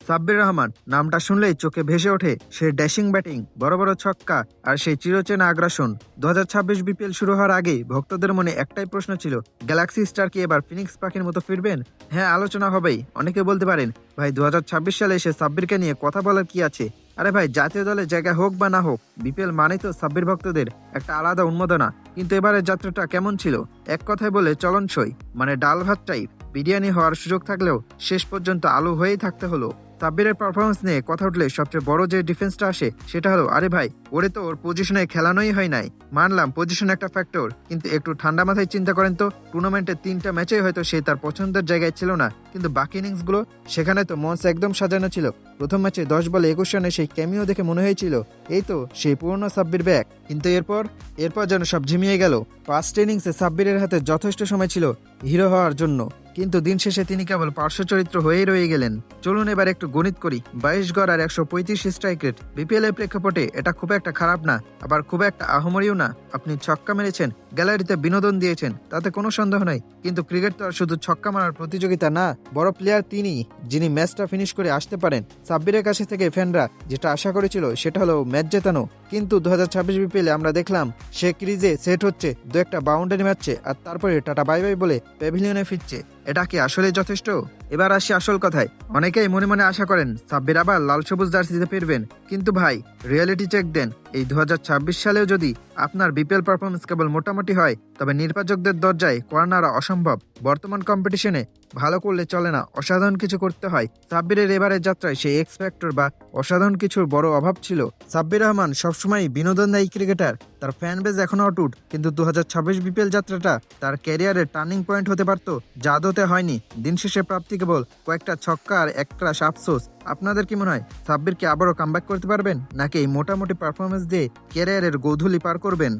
সাব্বির রহমান নামটা শুনলেই চোখে ভেসে ওঠে সেই ড্যাশিং ব্যাটিং, বড় বড় ছক্কা আর সেই চিরচেনা আগ্রাসন। 2026 বিপিএল শুরু হওয়ার আগেই ভক্তদের মনে একটাই প্রশ্ন ছিল, গ্যালাক্সি স্টার কি এবার ফিনিক্স পাখির মতো ফিরবেন? হ্যাঁ, আলোচনা হবেই। অনেকে বলতে পারেন, ভাই 2026 সালে এসে সাব্বিরকে নিয়ে কথা বলার কি আছে? আরে ভাই, জাতীয় দলে জায়গা হোক বা না হোক, বিপিএল মানেই তো সাব্বির ভক্তদের একটা আলাদা উন্মাদনা। কিন্তু এবারের যাত্রাটা কেমন ছিল? এক কথায় বলে চলনসই, মানে ডাল ভাত টাইপ। বিরিয়ানি হওয়ার সুযোগ থাকলেও শেষ পর্যন্ত আলু হয়েই থাকতে হলো। সাব্বিরের পারফরমেন্স নিয়ে কথা উঠলে সবচেয়ে বড় যে ডিফেন্সটা আসে সেটা হলো, আরে ভাই, ওরে তো ওর পজিশনে খেলানোই হয় নাই। মানলাম পজিশন একটা ফ্যাক্টর, কিন্তু একটু ঠান্ডা মাথায় চিন্তা করেন তো, টুর্নামেন্টের 3টা ম্যাচেই হয়তো সে তার পছন্দের জায়গায় ছিল না, কিন্তু বাকি ইনিংসগুলো সেখানে তো মঞ্চ একদম সাজানো ছিল। প্রথম ম্যাচে 10 বলে 21 রানে সেই ক্যামিও দেখে মনে হয়েছিল এই তো সেই পুরনো সাব্বির ব্যাক। কিন্তু এরপর যেন সব ঝিমিয়ে গেল। ফার্স্ট ইনিংসে সাব্বিরের হাতে যথেষ্ট সময় ছিল হিরো হওয়ার জন্য, কিন্তু দিন শেষে তিনি কেবল পার্শ্ব চরিত্র হয়েই রয়ে গেলেন। চলুন এবার একটু গণিত করি। 22 গড় আর 135 স্ট্রাইক রেট, বিপিএল এর প্রেক্ষাপটে এটা খুব একটা খারাপ না, আবার খুব একটা আহামরিও না। আপনি ছক্কা মেরেছেন, গ্যালারিতে বিনোদন দিয়েছেন, তাতে কোনো সন্দেহ নাই। কিন্তু ক্রিকেট তো আর শুধু ছক্কা মারার প্রতিযোগিতা না। বড় প্লেয়ার তিনি, যিনি ম্যাচটা ফিনিশ করে আসতে পারেন। সাব্বিরের কাছে থেকে ফ্যানরা যেটা আশা করেছিল সেটা হলো ম্যাচ জেতানো, কিন্তু 2026 বিপিএলে আমরা দেখলাম সে ক্রিজে সেট হচ্ছে, দু একটা বাউন্ডারি মারছে আর তারপরে টাটা বাই বাই বলে প্যাভিলিয়নে ফিরছে। এটা কি আসলে যথেষ্ট? এবার আসি আসল কথায়। অনেকেই মনে মনে আশা করেন সাব্বির আবার লাল সবুজ জার্সিতে ফিরবেন, কিন্তু ভাই, রিয়েলিটি চেক দেন। এই 2026 সালেও যদি আপনার বিপিএল পারফরমেন্স কেবল মোটামুটি হয়, তবে নির্বাচকদের দরজায় কর্নার অসম্ভব। বর্তমান কম্পিটিশনে ভালো করলে চলে না, অসাধারণ কিছু করতে হয়। সাব্বিরের এবারের যাত্রায় সেই এক্স ফ্যাক্টর বা অসাধারণ কিছুর বড় অভাব ছিল। সাব্বির রহমান সবসময় বিনোদনদায়ী ক্রিকেটার, তার ফ্যান বেজ এখনো অটুট, কিন্তু 2026 বিপিএল যাত্রাটা তার ক্যারিয়ারের টার্নিং পয়েন্ট হতে পারত, যা হতে হয়নি। দিন শেষে প্রাপ্তি কেবল কয়েকটা ছক্কা আর এক ক্লাস আফসোস। আপনাদের কি মনে হয়, সাব্বির কি আবারও কামব্যাক করতে পারবেন, নাকি এই মোটামুটি পারফরমেন্স দিয়ে ক্যারিয়ারের গোধূলি পার করবেন?